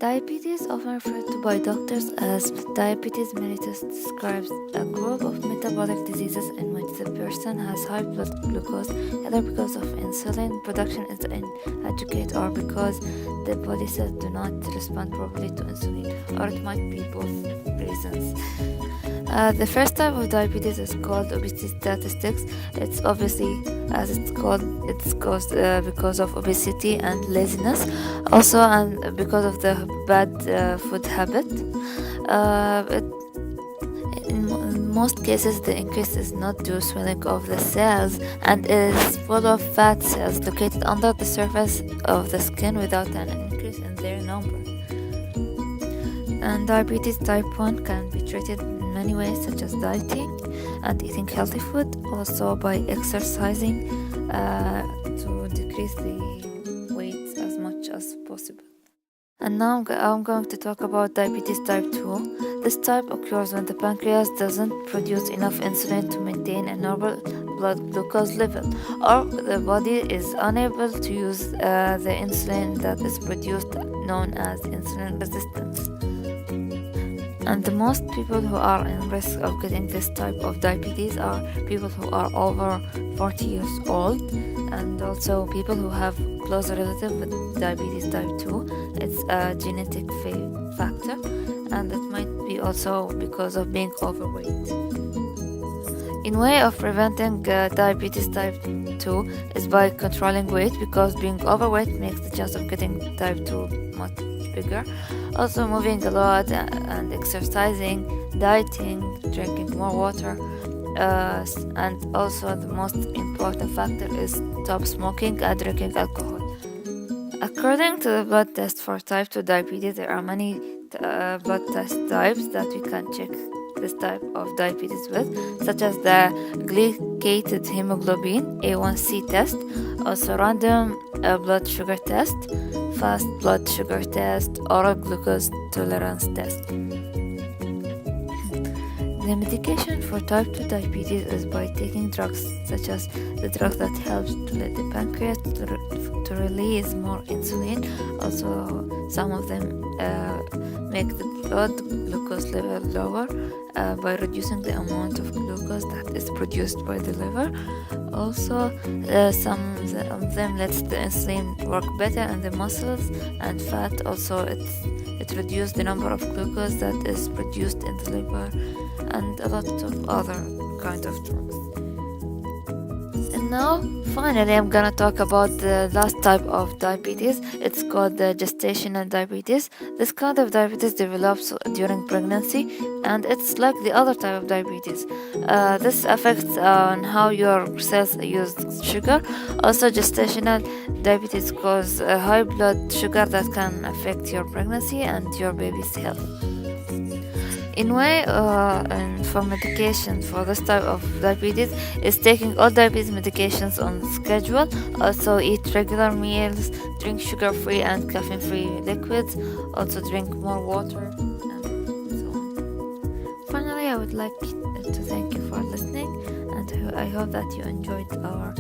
Diabetes, often referred to by doctors as diabetes mellitus, describes a group of metabolic diseases in which the person has high blood glucose, either because of insulin production is inadequate or because the body cells do not respond properly to insulin, or it might be both reasons. The first type of diabetes is called obesity statistics. It's obviously, as it's caused because of obesity and laziness, also and because of the bad food habit. In most cases, the increase is not due to swelling of the cells and is full of fat cells located under the surface of the skin without an increase in their number. And diabetes type 1 can be treated in many ways, such as dieting and eating healthy food, also by exercising to decrease the weight as much as possible. And now I'm going to talk about diabetes type 2. This type occurs when the pancreas doesn't produce enough insulin to maintain a normal blood glucose level, or the body is unable to use the insulin that is produced, known as insulin resistance. And the most people who are in risk of getting this type of diabetes are people who are over 40 years old, and also people who have close relative with diabetes type 2. It's a genetic factor, and it might be also because of being overweight. In way of preventing diabetes type 2 is by controlling weight, because being overweight makes the chance of getting type 2 much bigger. Also moving a lot and exercising, dieting, drinking more water, and also the most important factor is stop smoking and drinking alcohol. According to the blood test for type 2 diabetes, there are many blood test types that we can check this type of diabetes with, such as the glycated hemoglobin A1C test, also random blood sugar test, fast blood sugar test, oral glucose tolerance test. The medication for type 2 diabetes is by taking drugs, such as the drug that helps to let the pancreas to release more insulin. Also, some of them make the blood glucose level lower by reducing the amount of glucose that is produced by the liver. Also, some of them lets the insulin work better in the muscles and fat. Also, it reduces the number of glucose that is produced in the liver, and a lot of other kind of drugs. And now, finally, I'm gonna talk about the last type of diabetes. It's called the gestational diabetes. This kind of diabetes develops during pregnancy, and it's like the other type of diabetes. This affects on how your cells use sugar. Also, gestational diabetes causes high blood sugar that can affect your pregnancy and your baby's health. In way, and for medication for this type of diabetes is taking all diabetes medications on schedule. Also eat regular meals, drink sugar-free and caffeine-free liquids, also drink more water, and so on. Finally, I would like to thank you for listening, and I hope that you enjoyed our